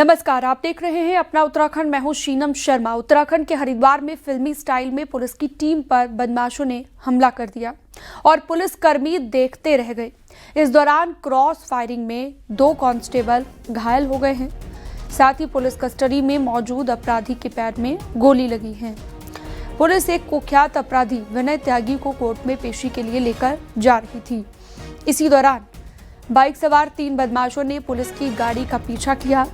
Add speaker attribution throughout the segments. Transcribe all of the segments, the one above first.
Speaker 1: नमस्कार, आप देख रहे हैं अपना उत्तराखंड। मैं हूं शीनम शर्मा। उत्तराखंड के हरिद्वार में फिल्मी स्टाइल में पुलिस की टीम पर बदमाशों ने हमला कर दिया और पुलिसकर्मी देखते रह गए। इस दौरान क्रॉस फायरिंग में 2 कांस्टेबल घायल हो गए हैं। साथ ही पुलिस कस्टडी में मौजूद अपराधी के पैर में गोली लगी है। पुलिस एक कुख्यात अपराधी विनय त्यागी को कोर्ट में पेशी के लिए लेकर जा रही थी। इसी दौरान बाइक सवार 3 बदमाशों ने पुलिस की गाड़ी का पीछा किया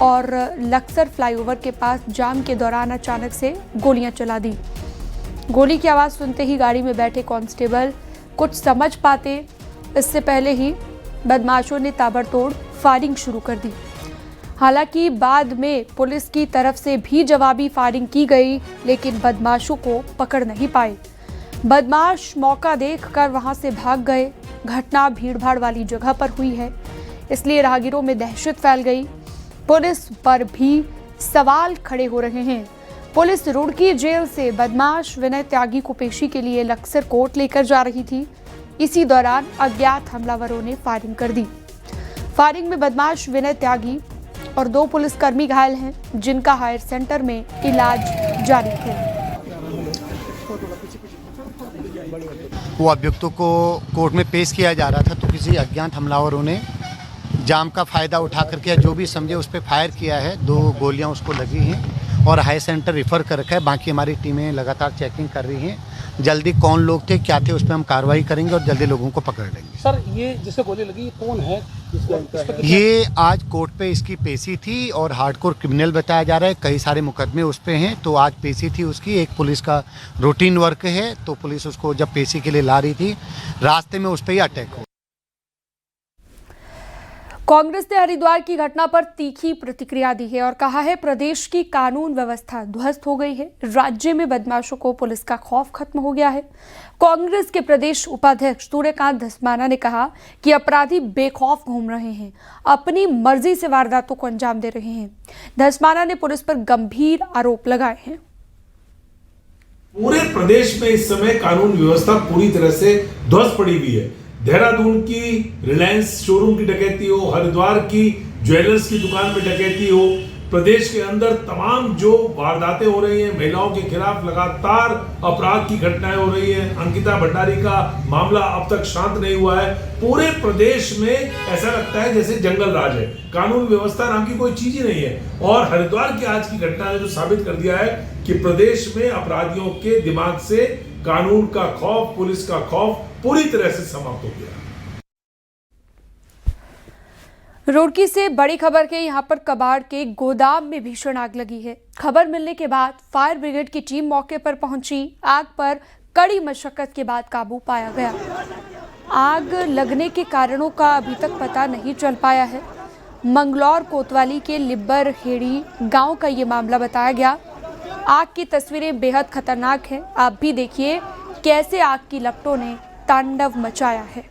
Speaker 1: और लक्सर फ्लाईओवर के पास जाम के दौरान अचानक से गोलियां चला दी। गोली की आवाज़ सुनते ही गाड़ी में बैठे कांस्टेबल कुछ समझ पाते इससे पहले ही बदमाशों ने ताबड़तोड़ फायरिंग शुरू कर दी। हालांकि बाद में पुलिस की तरफ से भी जवाबी फायरिंग की गई, लेकिन बदमाशों को पकड़ नहीं पाए। बदमाश मौका देखकर वहां से भाग गए। घटना भीड़भाड़ वाली जगह पर हुई है, इसलिए राहगीरों में दहशत फैल गई। पुलिस पर भी सवाल खड़े हो रहे हैं। पुलिस रुड़की जेल से बदमाश विनय त्यागी को पेशी के लिए लक्सर कोर्ट लेकर जा रही थी। इसी दौरान अज्ञात हमलावरों ने फायरिंग कर दी। फायरिंग में बदमाश विनय त्यागी और 2 पुलिसकर्मी घायल हैं, जिनका हायर सेंटर में इलाज जारी है।
Speaker 2: वो अभियुक्तों को कोर्ट में पेश किया जा रहा था तो किसी अज्ञात हमलावरों ने जाम का फ़ायदा उठा करके जो भी समझे उस पर फायर किया है। 2 गोलियां उसको लगी हैं और हाई सेंटर रिफ़र कर रखा है। बाकी हमारी टीमें लगातार चेकिंग कर रही हैं। जल्दी कौन लोग थे, क्या थे, उस पर हम कार्रवाई करेंगे और जल्दी लोगों को पकड़ लेंगे।
Speaker 3: सर, ये जिसे गोली लगी ये कौन है?
Speaker 2: ये आज कोर्ट पे इसकी पेशी थी और हार्डकोर क्रिमिनल बताया जा रहा है। कई सारे मुकदमे उस पे हैं, तो आज पेशी थी उसकी। एक पुलिस का रूटीन वर्क है, तो पुलिस उसको जब पेशी के लिए ला रही थी, रास्ते में उस पर ही अटैक हो।
Speaker 1: कांग्रेस ने हरिद्वार की घटना पर तीखी प्रतिक्रिया दी है और कहा है प्रदेश की कानून व्यवस्था ध्वस्त हो गई है। राज्य में बदमाशों को पुलिस का खौफ खत्म हो गया है। कांग्रेस के प्रदेश उपाध्यक्ष सूर्यकांत धस्माना ने कहा कि अपराधी बेखौफ घूम रहे हैं, अपनी मर्जी से वारदातों को अंजाम दे रहे हैं। धस्माना ने पुलिस पर गंभीर आरोप लगाए हैं।
Speaker 4: पूरे प्रदेश में इस समय कानून व्यवस्था पूरी तरह से ध्वस्त पड़ी हुई है। देहरादून की रिलायंस शोरूम की डकैती हो, हरिद्वार की ज्वेलर्स की दुकान में डकैती हो, प्रदेश के अंदर तमाम जो वारदातें हो रही हैं, महिलाओं के खिलाफ लगातार अपराध की घटनाएं हो रही हैं। अंकिता भंडारी का मामला अब तक शांत नहीं हुआ है। पूरे प्रदेश में ऐसा लगता है जैसे जंगल राज है, कानून व्यवस्था नाम की कोई चीज ही नहीं है। और हरिद्वार की आज की घटना ने जो साबित कर दिया है कि प्रदेश में अपराधियों के दिमाग से कानून का खौफ, पुलिस का खौफ पूरी तरह से समाप्त हो गया।
Speaker 1: रुड़की से बड़ी खबर के यहाँ पर कबाड़ के गोदाम में भीषण आग लगी है। खबर मिलने के बाद फायर ब्रिगेड की टीम मौके पर पहुंची। आग पर कड़ी मशक्कत के बाद काबू पाया गया। आग लगने के कारणों का अभी तक पता नहीं चल पाया है। मंगलौर कोतवाली के लिब्बर हेड़ी गांव का ये मामला बताया गया। आग की तस्वीरें बेहद खतरनाक हैं। आप भी देखिए कैसे आग की लपटों ने तांडव मचाया है।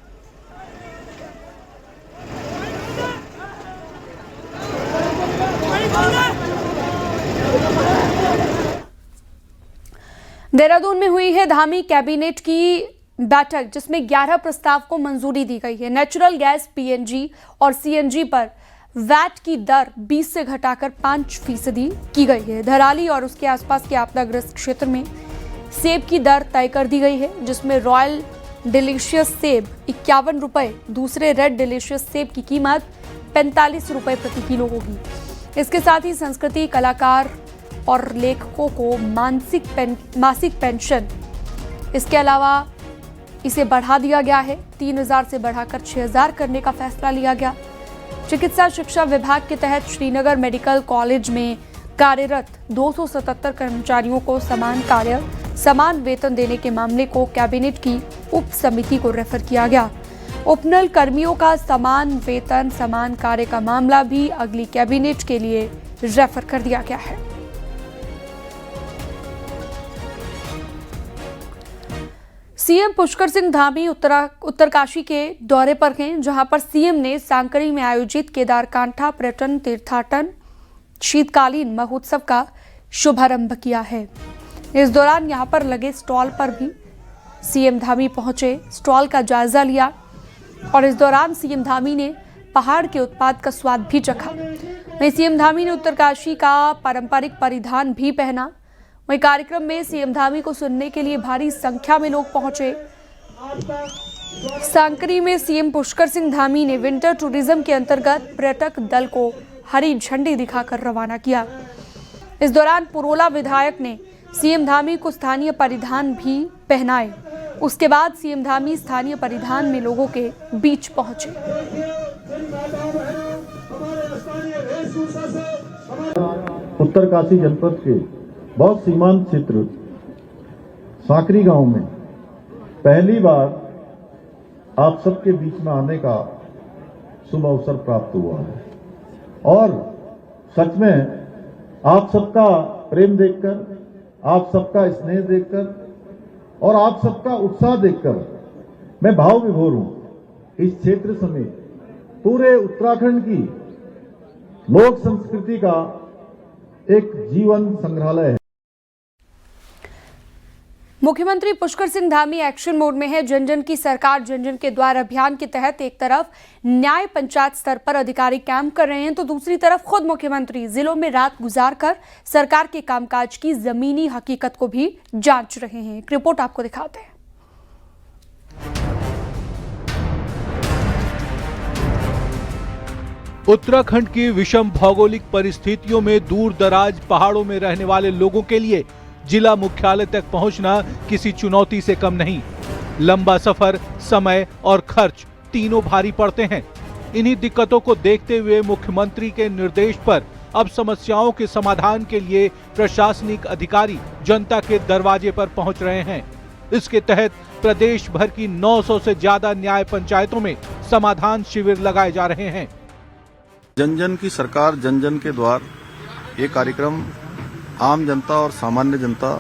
Speaker 1: देहरादून में हुई है धामी कैबिनेट की बैठक, जिसमें 11 प्रस्ताव को मंजूरी दी गई है। नेचुरल गैस, पीएनजी और सीएनजी पर वैट की दर 20 से घटाकर 5% की गई है। धराली और उसके आसपास के आपदाग्रस्त क्षेत्र में सेब की दर तय कर दी गई है, जिसमें रॉयल डिलीशियस सेब 51 रुपये, दूसरे रेड डिलीशियस सेब की कीमत 45 रुपये प्रति किलो होगी। इसके साथ ही संस्कृति, कलाकार और लेखकों को मासिक पेंशन, इसके अलावा इसे बढ़ा दिया गया है। 3000 से बढ़ाकर 6000 करने का फैसला लिया गया। चिकित्सा शिक्षा विभाग के तहत श्रीनगर मेडिकल कॉलेज में कार्यरत 277 कर्मचारियों को समान कार्य समान वेतन देने के मामले को कैबिनेट की उप समिति को रेफर किया गया। उपनल कर्मियों का समान वेतन समान कार्य का मामला भी अगली कैबिनेट के लिए रेफर कर दिया गया है। सीएम पुष्कर सिंह धामी उत्तरकाशी के दौरे पर हैं, जहां पर सीएम ने सांकरी में आयोजित केदारकांठा पर्यटन तीर्थाटन शीतकालीन महोत्सव का शुभारंभ किया है। इस दौरान यहां पर लगे स्टॉल पर भी सीएम धामी पहुंचे, स्टॉल का जायजा लिया और इस दौरान सीएम धामी ने पहाड़ के उत्पाद का स्वाद भी चखा। वहीं सीएम धामी ने उत्तरकाशी का पारंपरिक परिधान भी पहना। वहीं कार्यक्रम में सीएम धामी को सुनने के लिए भारी संख्या में लोग पहुंचे। सांकरी में सीएम पुष्कर सिंह धामी ने विंटर टूरिज्म के अंतर्गत पर्यटक दल को हरी झंडी दिखाकर रवाना किया। इस दौरान पुरोला विधायक ने सीएम धामी को स्थानीय परिधान भी पहनाए। उसके बाद सीएम धामी स्थानीय परिधान में लोगों के बीच पहुंचे।
Speaker 5: उत्तरकाशी जनपद के बहुत सीमांत क्षेत्र सांकरी गांव में पहली बार आप सबके बीच में आने का शुभ अवसर प्राप्त हुआ है और सच में आप सबका प्रेम देखकर, आप सबका स्नेह देखकर और आप सबका उत्साह देखकर मैं भाव विभोर हूं। इस क्षेत्र समेत पूरे उत्तराखंड की लोक संस्कृति का एक जीवन संग्रहालय है।
Speaker 1: मुख्यमंत्री पुष्कर सिंह धामी एक्शन मोड में है। जन जन की सरकार जन जन के द्वार अभियान के तहत एक तरफ न्याय पंचायत स्तर पर अधिकारी कैंप कर रहे हैं तो दूसरी तरफ खुद मुख्यमंत्री जिलों में रात गुजारकर सरकार के कामकाज की जमीनी हकीकत को भी जांच रहे हैं। एक रिपोर्ट आपको दिखाते हैं।
Speaker 6: उत्तराखंड की विषम भौगोलिक परिस्थितियों में दूर दराज पहाड़ों में रहने वाले लोगों के लिए जिला मुख्यालय तक पहुंचना किसी चुनौती से कम नहीं। लंबा सफर, समय और खर्च तीनों भारी पड़ते हैं। इन्हीं दिक्कतों को देखते हुए मुख्यमंत्री के निर्देश पर अब समस्याओं के समाधान के लिए प्रशासनिक अधिकारी जनता के दरवाजे पर पहुंच रहे हैं। इसके तहत प्रदेश भर की 900 से ज्यादा न्याय पंचायतों में समाधान शिविर लगाए जा रहे हैं।
Speaker 7: जन जन की सरकार जन जन के द्वार ये कार्यक्रम आम जनता और सामान्य जनता,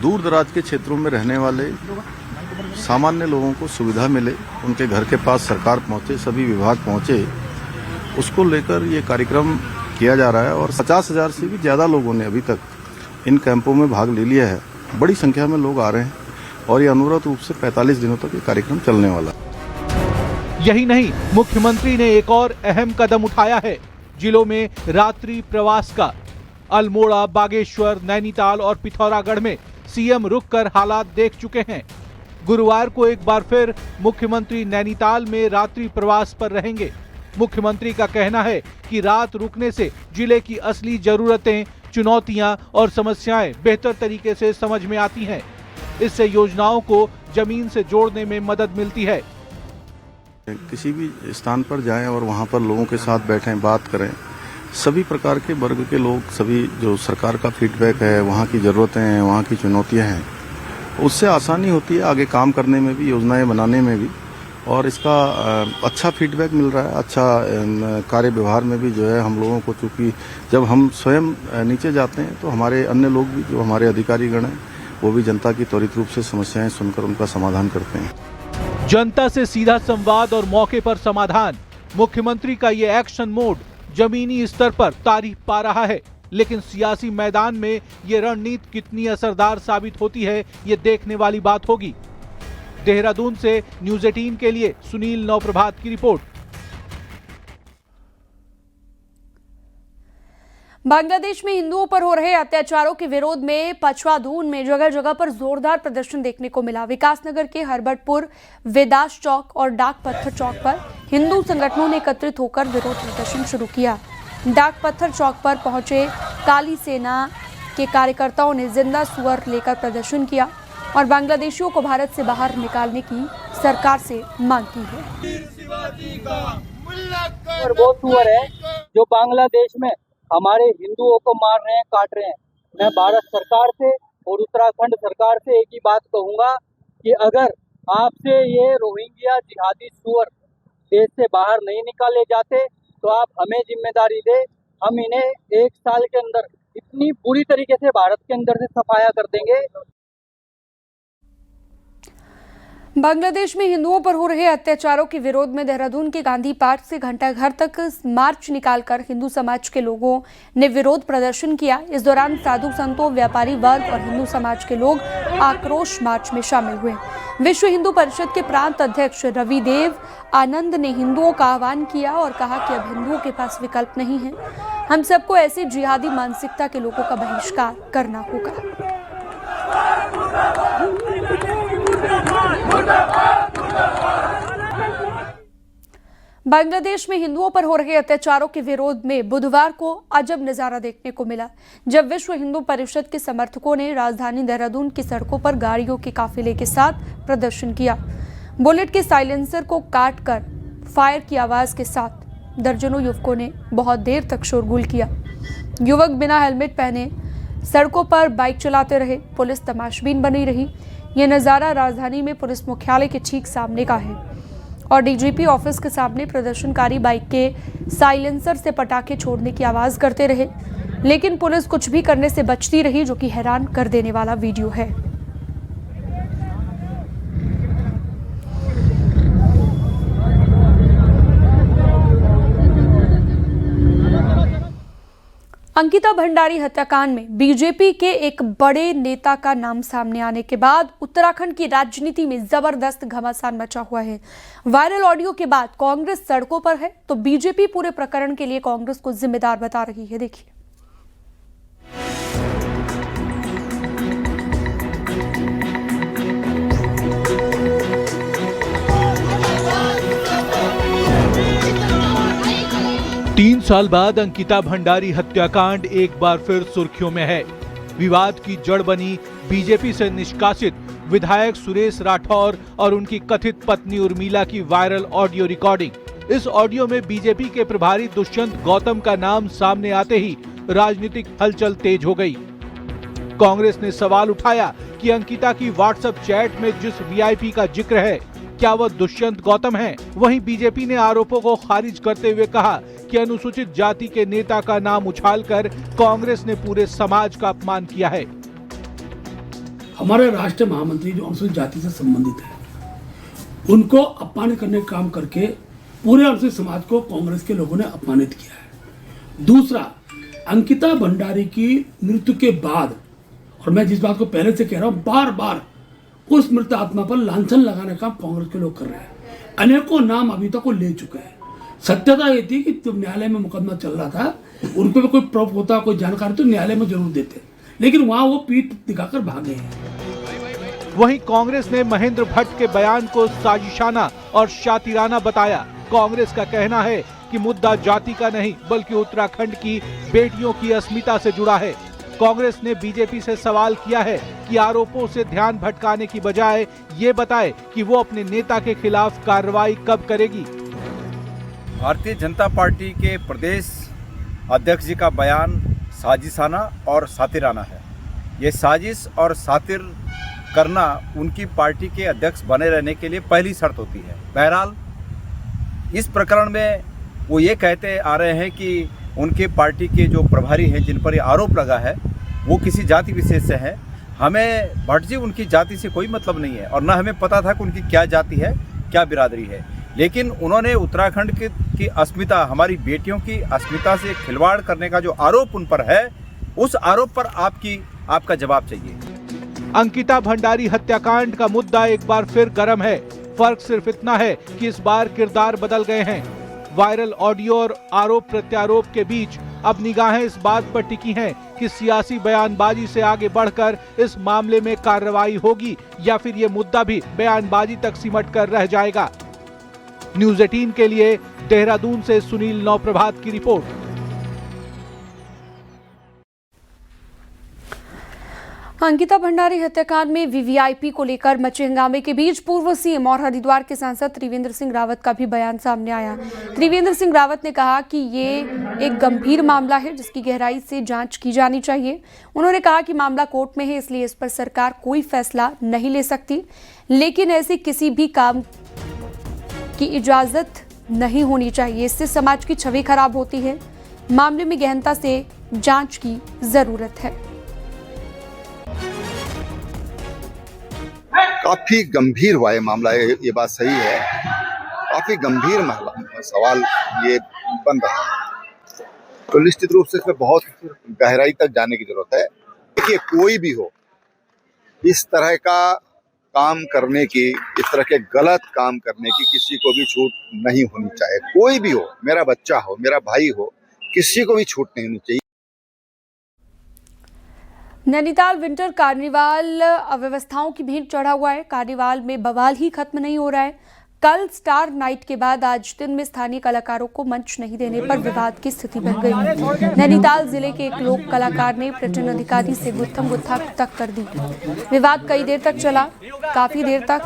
Speaker 7: दूर दराज के क्षेत्रों में रहने वाले सामान्य लोगों को सुविधा मिले, उनके घर के पास सरकार पहुंचे, सभी विभाग पहुंचे, उसको लेकर ये कार्यक्रम किया जा रहा है। और 50,000 से भी ज्यादा लोगों ने अभी तक इन कैंपों में भाग ले लिया है। बड़ी संख्या में लोग आ रहे हैं और ये अनवरत रूप से 45 दिनों तक ये कार्यक्रम चलने वाला है।
Speaker 6: यही नहीं, मुख्यमंत्री ने एक और अहम कदम उठाया है। जिलों में रात्रि प्रवास का। अल्मोड़ा, बागेश्वर, नैनीताल और पिथौरागढ़ में सीएम रुककर हालात देख चुके हैं। गुरुवार को एक बार फिर मुख्यमंत्री नैनीताल में रात्रि प्रवास पर रहेंगे। मुख्यमंत्री का कहना है कि रात रुकने से जिले की असली जरूरतें, चुनौतियां और समस्याएं बेहतर तरीके से समझ में आती हैं। इससे योजनाओं को जमीन से जोड़ने में मदद मिलती है।
Speaker 7: किसी भी स्थान पर जाएं और वहां पर लोगों के साथ बैठें, बात करें। सभी प्रकार के वर्ग के लोग, सभी जो सरकार का फीडबैक है, वहां की जरूरतें हैं, वहां की चुनौतियां हैं, उससे आसानी होती है आगे काम करने में भी, योजनाएं बनाने में भी। और इसका अच्छा फीडबैक मिल रहा है। अच्छा कार्य व्यवहार में भी जो है हम लोगों को, चूंकि जब हम स्वयं नीचे जाते हैं तो हमारे अन्य लोग भी, जो हमारे अधिकारीगण हैं, वो भी जनता की त्वरित रूप से समस्याएं सुनकर उनका समाधान करते हैं।
Speaker 6: जनता से सीधा संवाद और मौके पर समाधान। मुख्यमंत्री का ये एक्शन मोड जमीनी स्तर पर तारीफ पा रहा है, लेकिन सियासी मैदान में ये रणनीति कितनी असरदार साबित होती है, ये देखने वाली बात होगी। देहरादून से न्यूज़ 18 के लिए सुनील नवप्रभात की रिपोर्ट।
Speaker 1: बांग्लादेश में हिंदुओं पर हो रहे अत्याचारों के विरोध में पचवादून में जगह जगह पर जोरदार प्रदर्शन देखने को मिला। विकासनगर के हरबटपुर, वेदास चौक और डाक पत्थर चौक पर हिंदू संगठनों ने एकत्रित होकर विरोध प्रदर्शन शुरू किया। डाक पत्थर चौक पर पहुंचे काली सेना के कार्यकर्ताओं ने जिंदा सुअर लेकर प्रदर्शन किया और बांग्लादेशियों को भारत से बाहर निकालने की सरकार से मांग की है।
Speaker 8: वो सुअर है जो बांग्लादेश में हमारे हिंदुओं को मार रहे हैं, काट रहे हैं। मैं भारत सरकार से और उत्तराखंड सरकार से एक ही बात कहूंगा कि अगर आपसे ये रोहिंग्या जिहादी सुअर देश से बाहर नहीं निकाले जाते तो आप हमें जिम्मेदारी दे, हम इन्हें 1 साल के अंदर इतनी बुरी तरीके से भारत के अंदर से सफाया कर देंगे।
Speaker 1: बांग्लादेश में हिंदुओं पर हो रहे अत्याचारों के विरोध में देहरादून के गांधी पार्क से घंटाघर तक मार्च निकालकर हिंदू समाज के लोगों ने विरोध प्रदर्शन किया। इस दौरान साधु संतों, व्यापारी वर्ग और हिंदू समाज के लोग आक्रोश मार्च में शामिल हुए। विश्व हिंदू परिषद के प्रांत अध्यक्ष रविदेव आनंद ने हिंदुओं का आह्वान किया और कहा कि अब हिंदुओं के पास विकल्प नहीं है, हम सबको ऐसे जिहादी मानसिकता के लोगों का बहिष्कार करना होगा। बांग्लादेश में हिंदुओं पर हो रहे अत्याचारों के विरोध में बुधवार को अजब नजारा देखने को मिला, जब विश्व हिंदू परिषद के समर्थकों ने राजधानी देहरादून की सड़कों पर गाड़ियों के काफिले के साथ प्रदर्शन किया। बुलेट के साइलेंसर को काटकर फायर की आवाज के साथ दर्जनों युवकों ने बहुत देर तक शोरगुल किया। युवक बिना हेलमेट पहने सड़कों पर बाइक चलाते रहे, पुलिस तमाशबीन बनी रही। यह नज़ारा राजधानी में पुलिस मुख्यालय के ठीक सामने का है और डीजीपी ऑफिस के सामने प्रदर्शनकारी बाइक के साइलेंसर से पटाखे छोड़ने की आवाज़ करते रहे, लेकिन पुलिस कुछ भी करने से बचती रही, जो कि हैरान कर देने वाला वीडियो है। अंकिता भंडारी हत्याकांड में बीजेपी के एक बड़े नेता का नाम सामने आने के बाद उत्तराखंड की राजनीति में जबरदस्त घमासान मचा हुआ है। वायरल ऑडियो के बाद कांग्रेस सड़कों पर है, तो बीजेपी पूरे प्रकरण के लिए कांग्रेस को जिम्मेदार बता रही है। देखिए।
Speaker 6: 3 साल बाद अंकिता भंडारी हत्याकांड एक बार फिर सुर्खियों में है। विवाद की जड़ बनी बीजेपी से निष्कासित विधायक सुरेश राठौर और उनकी कथित पत्नी उर्मिला की वायरल ऑडियो रिकॉर्डिंग। इस ऑडियो में बीजेपी के प्रभारी दुष्यंत गौतम का नाम सामने आते ही राजनीतिक हलचल तेज हो गई। कांग्रेस ने सवाल उठाया कि अंकिता की व्हाट्सएप चैट में जिस वीआईपी का जिक्र है, क्या वह दुष्यंत गौतम है? वहीं बीजेपी ने आरोपों को खारिज करते हुए कहा कि अनुसूचित जाति के नेता का नाम उछालकर कांग्रेस ने पूरे समाज का अपमान किया है।
Speaker 3: हमारे राष्ट्रीय महामंत्री जो अनुसूचित जाति से संबंधित है, उनको अपमानित करने का काम करके पूरे अनुसूचित समाज को कांग्रेस के लोगों ने अपमानित किया है। दूसरा, अंकिता भंडारी की मृत्यु के बाद, और मैं जिस बात को पहले से कह रहा हूं, बार बार उस मृत आत्मा पर लांछन लगाने का कांग्रेस के लोग कर रहे हैं। अनेकों नाम अभी तक वो ले चुके हैं। सत्यता ये थी कि जब न्यायालय में मुकदमा चल रहा था, उन पर कोई प्रूफ होता, कोई जानकारी तो न्यायालय में जरूर देते, लेकिन वहां वो पीठ दिखाकर भागे हैं।
Speaker 6: वहीं कांग्रेस ने महेंद्र भट्ट के बयान को साजिशाना और शातिराना बताया। कांग्रेस का कहना है कि मुद्दा जाति का नहीं, बल्कि उत्तराखंड की बेटियों की अस्मिता से जुड़ा है। कांग्रेस ने बीजेपी से सवाल किया है कि आरोपों से ध्यान भटकाने की बजाय ये बताए कि वो अपने नेता के खिलाफ कार्रवाई कब करेगी।
Speaker 9: भारतीय जनता पार्टी के प्रदेश अध्यक्ष जी का बयान साजिशाना और सातिराना है। ये साजिश और सातिर करना उनकी पार्टी के अध्यक्ष बने रहने के लिए पहली शर्त होती है। बहरहाल इस प्रकरण में वो ये कहते आ रहे हैं कि उनके पार्टी के जो प्रभारी हैं, जिन पर ये आरोप लगा है, वो किसी जाति विशेष से हैं। हमें भट्ट जी उनकी जाति से कोई मतलब नहीं है और न हमें पता था कि उनकी क्या जाति है, क्या बिरादरी है, लेकिन उन्होंने उत्तराखंड की अस्मिता, हमारी बेटियों की अस्मिता से खिलवाड़ करने का जो आरोप उन पर है, उस आरोप पर आपका जवाब चाहिए।
Speaker 6: अंकिता भंडारी हत्याकांड का मुद्दा एक बार फिर गर्म है। फर्क सिर्फ इतना है कि इस बार किरदार बदल गए हैं। वायरल ऑडियो और आरोप प्रत्यारोप के बीच अब निगाहें इस बात पर टिकी हैं कि सियासी बयानबाजी से आगे बढ़कर इस मामले में कार्रवाई होगी या फिर ये मुद्दा भी बयानबाजी तक सिमट कर रह जाएगा। न्यूज़ 18 के लिए देहरादून से सुनील नौप्रभात की रिपोर्ट।
Speaker 1: अंकिता भंडारी हत्याकांड में वीवीआईपी को लेकर मचे हंगामे के बीच पूर्व सीएम और हरिद्वार के सांसद त्रिवेंद्र सिंह रावत का भी बयान सामने आया। त्रिवेंद्र सिंह रावत ने कहा कि ये एक गंभीर मामला है जिसकी गहराई से जांच की जानी चाहिए। उन्होंने कहा कि मामला कोर्ट में है, इसलिए इस पर सरकार कोई फैसला नहीं ले सकती, लेकिन ऐसे किसी भी काम की इजाजत नहीं होनी चाहिए। इससे समाज की छवि खराब होती है। मामले में गहनता से जांच की जरूरत है।
Speaker 10: काफी गंभीर हुआ ये मामला है, ये बात सही है, काफी गंभीर सवाल ये बन रहा है। तो निश्चित रूप से इसमें बहुत गहराई तक जाने की जरूरत है। देखिए, कोई भी हो, इस तरह का काम करने की, इस तरह के गलत काम करने की किसी को भी छूट नहीं होनी चाहिए। कोई भी हो, मेरा बच्चा हो, मेरा भाई हो, किसी को भी छूट नहीं होनी चाहिए।
Speaker 1: नैनीताल विंटर कार्निवाल अव्यवस्थाओं की भेंट चढ़ा हुआ है। कार्निवाल में बवाल ही खत्म नहीं हो रहा है। कल स्टार नाइट के बाद आज दिन में स्थानीय कलाकारों को मंच नहीं देने पर विवाद की स्थिति बन गई। नैनीताल जिले के एक लोक कलाकार ने पर्यटन अधिकारी से गुत्थम गुत्था तक कर दी। विवाद कई देर तक चला, काफी देर तक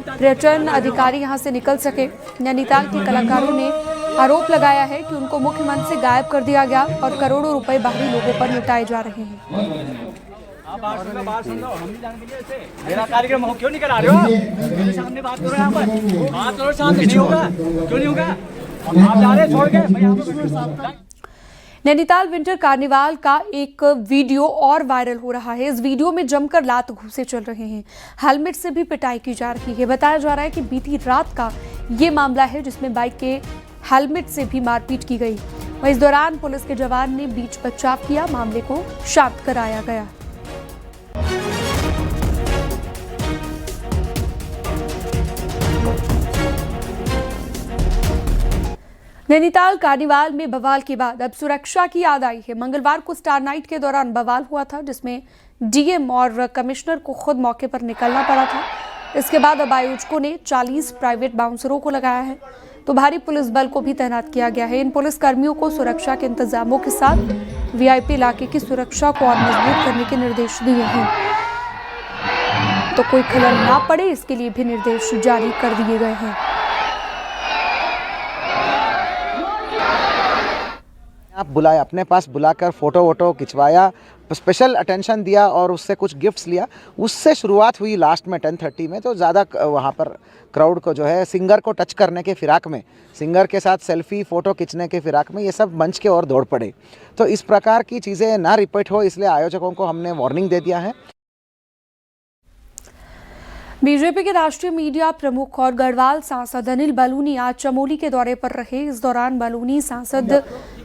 Speaker 1: पर्यटन अधिकारी यहां से निकल सके। नैनीताल के कलाकारों ने आरोप लगाया है कि उनको मुख्य मंच से गायब कर दिया गया और करोड़ों रुपए बाहरी लोगों पर लुटाए जा रहे हैं।
Speaker 8: मेरा कार्यक्रम हो क्यों नहीं करा रहे हो? मेरे सामने बात करो, यहाँ पर बात करो, सामने नहीं होगा, क्यों नहीं होगा? आप जा रहे छोड़ के।
Speaker 1: नैनीताल विंटर कार्निवाल का एक वीडियो और वायरल हो रहा है। इस वीडियो में जमकर लात घूंसे चल रहे हैं, हेलमेट से भी पिटाई की जा रही है। बताया जा रहा है कि बीती रात का ये मामला है जिसमें बाइक के हेलमेट से भी मारपीट की गई। और इस दौरान पुलिस के जवान ने बीच बचाव किया, मामले को शांत कराया गया। नैनीताल कार्निवाल में बवाल के बाद अब सुरक्षा की याद आई है। मंगलवार को स्टार नाइट के दौरान बवाल हुआ था जिसमें डीएम और कमिश्नर को खुद मौके पर निकलना पड़ा था। इसके बाद अब आयोजकों ने 40 प्राइवेट बाउंसरों को लगाया है, तो भारी पुलिस बल को भी तैनात किया गया है। इन पुलिस कर्मियों को सुरक्षा के इंतजामों के साथ वीआईपी इलाके की सुरक्षा को और मजबूत करने के निर्देश दिए हैं, तो कोई खलल ना पड़े इसके लिए भी निर्देश जारी कर दिए गए हैं।
Speaker 11: आप बुलाए, अपने पास बुलाकर फोटो वोटो खिंचवाया, स्पेशल अटेंशन दिया और उससे कुछ गिफ्ट्स लिया। उससे शुरुआत हुई लास्ट में 10:30 में, तो ज़्यादा वहाँ पर क्राउड को जो है सिंगर को टच करने के फिराक में, सिंगर के साथ सेल्फी फ़ोटो खींचने के फिराक में ये सब मंच के ओर दौड़ पड़े। तो इस प्रकार की चीज़ें ना रिपीट हो, इसलिए आयोजकों को हमने वार्निंग दे दिया है।
Speaker 1: बीजेपी के राष्ट्रीय मीडिया प्रमुख और गढ़वाल सांसद अनिल बलूनी आज चमोली के दौरे पर रहे। इस दौरान बलूनी सांसद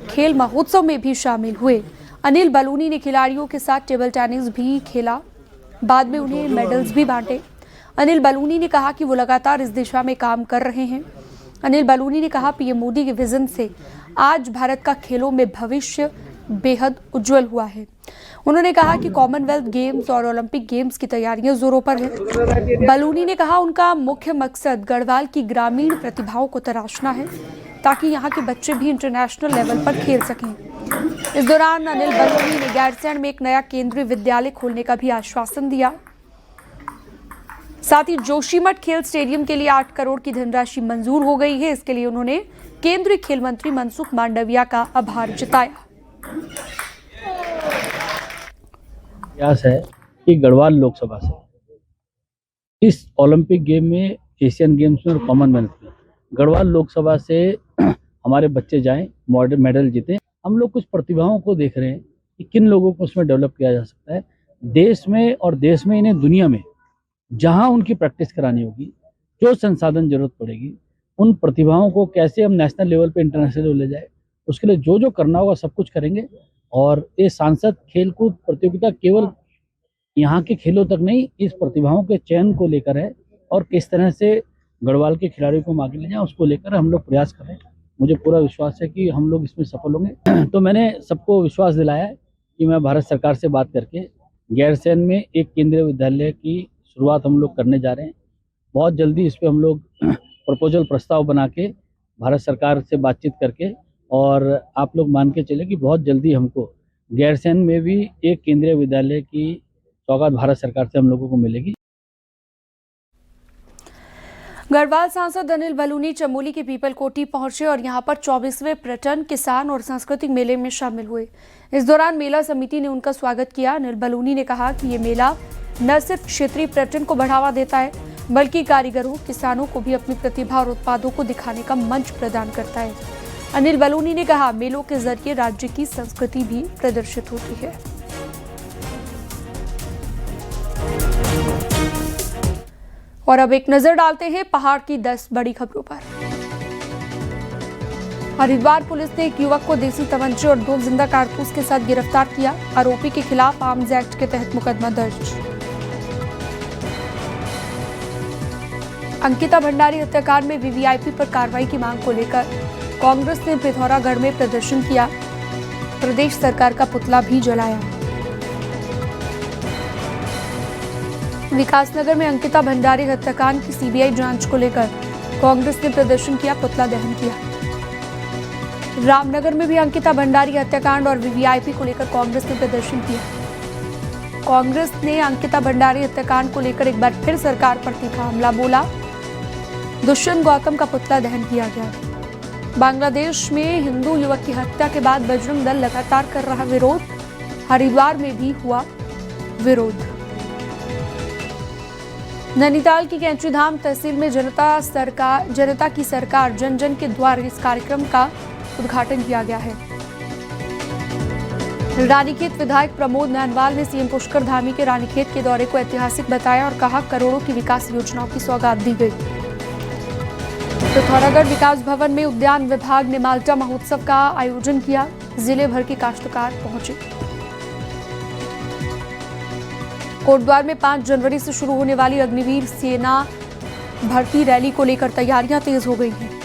Speaker 1: खेल महोत्सव में भी शामिल हुए। अनिल बलूनी ने खिलाड़ियों के साथ टेबल टेनिस भी खेला, बाद में उन्हें मेडल्स भी बांटे। अनिल बलूनी ने कहा कि वो लगातार इस दिशा में काम कर रहे हैं। अनिल बलूनी ने कहा पीएम मोदी के विजन से आज भारत का खेलों में भविष्य बेहद उज्जवल हुआ है। उन्होंने कहा कि कॉमनवेल्थ गेम्स और ओलंपिक गेम्स की तैयारियां जोरों पर हैं। बलूनी ने कहा उनका मुख्य मकसद गढ़वाल की ग्रामीण प्रतिभाओं को तराशना है ताकि यहां के बच्चे भी इंटरनेशनल लेवल पर खेल सकें। इस दौरान अनिल बलूनी ने गैरसैंण में एक नया केंद्रीय विद्यालय खोलने का भी आश्वासन दिया। साथ ही जोशीमठ खेल स्टेडियम के लिए 8 करोड़ की धनराशि मंजूर हो गई है। इसके लिए उन्होंने केंद्रीय खेल मंत्री मनसुख मांडविया का आभार जताया।
Speaker 12: प्रयास है कि गढ़वाल लोकसभा से इस ओलंपिक गेम में, एशियन गेम्स में और कॉमनवेल्थ में गढ़वाल लोकसभा से हमारे बच्चे जाएं, मेडल जीतें। हम लोग कुछ प्रतिभाओं को देख रहे हैं कि किन लोगों को उसमें डेवलप किया जा सकता है देश में, और देश में इन्हें दुनिया में जहां उनकी प्रैक्टिस करानी होगी, जो संसाधन जरूरत पड़ेगी, उन प्रतिभाओं को कैसे हम नेशनल लेवल पे, इंटरनेशनल लेवल ले जाए, उसके लिए जो जो करना होगा सब कुछ करेंगे। और ये सांसद खेलकूद प्रतियोगिता केवल यहाँ के खेलों तक नहीं, इस प्रतिभाओं के चयन को लेकर है और किस तरह से गढ़वाल के खिलाड़ियों को आगे ले जाएं उसको लेकर हम लोग प्रयास कर रहे हैं। मुझे पूरा विश्वास है कि हम लोग इसमें सफल होंगे। तो मैंने सबको विश्वास दिलाया है कि मैं भारत सरकार से बात करके गैरसैंण में एक केंद्रीय विद्यालय की शुरुआत हम लोग करने जा रहे हैं। बहुत जल्दी इस पर हम लोग प्रपोजल प्रस्ताव बना के भारत सरकार से बातचीत करके, और आप लोग मान के चले कि बहुत जल्दी हमको गैरसैंण में भी एक केंद्रीय विद्यालय की सौगात भारत सरकार से हम लोगों को मिलेगी।
Speaker 1: गढ़वाल सांसद अनिल बलूनी चमोली के पीपल कोठी पहुंचे और यहां पर 24वें पर्यटन, किसान और सांस्कृतिक मेले में शामिल हुए। इस दौरान मेला समिति ने उनका स्वागत किया। अनिल बलूनी ने कहा कि ये मेला न सिर्फ क्षेत्रीय पर्यटन को बढ़ावा देता है, बल्कि कारीगरों, किसानों को भी अपनी प्रतिभा और उत्पादों को दिखाने का मंच प्रदान करता है। अनिल बलूनी ने कहा मेलों के जरिए राज्य की संस्कृति भी प्रदर्शित होती है। और अब एक नजर डालते हैं पहाड़ की 10 बड़ी खबरों पर। हरिद्वार पुलिस ने एक युवक को देसी तमंचे और 2 जिंदा कारतूस के साथ गिरफ्तार किया। आरोपी के खिलाफ आर्म्स एक्ट के तहत मुकदमा दर्ज। अंकिता भंडारी हत्याकांड में वीवीआईपी पर कार्रवाई की मांग को लेकर कांग्रेस ने पिथौरागढ़ में प्रदर्शन किया। प्रदेश सरकार का पुतला भी जलाया। विकासनगर में अंकिता भंडारी हत्याकांड की सीबीआई जांच को लेकर कांग्रेस ने प्रदर्शन किया, पुतला दहन किया। रामनगर में भी अंकिता भंडारी हत्याकांड और वीवीआईपी को लेकर कांग्रेस ने प्रदर्शन किया। कांग्रेस ने अंकिता भंडारी हत्याकांड को लेकर एक बार फिर सरकार पर तीखा हमला बोला। दुष्यंत गौतम का पुतला दहन किया गया। बांग्लादेश में हिंदू युवक की हत्या के बाद बजरंग दल लगातार कर रहा विरोध। हरिद्वार में भी हुआ विरोध। नैनीताल की कैंचीधाम तहसील में जनता की सरकार जन जन के द्वार इस कार्यक्रम का उद्घाटन किया गया है। रानीखेत विधायक प्रमोद नैनवाल ने सीएम पुष्कर धामी के रानीखेत के दौरे को ऐतिहासिक बताया और कहा करोड़ों की विकास योजनाओं की सौगात दी गई। पिथौरागढ़ विकास भवन में उद्यान विभाग ने माल्टा महोत्सव का आयोजन किया। जिले भर के काश्तकार पहुंचे। कोटद्वार में 5 जनवरी से शुरू होने वाली अग्निवीर सेना भर्ती रैली को लेकर तैयारियां तेज हो गई हैं।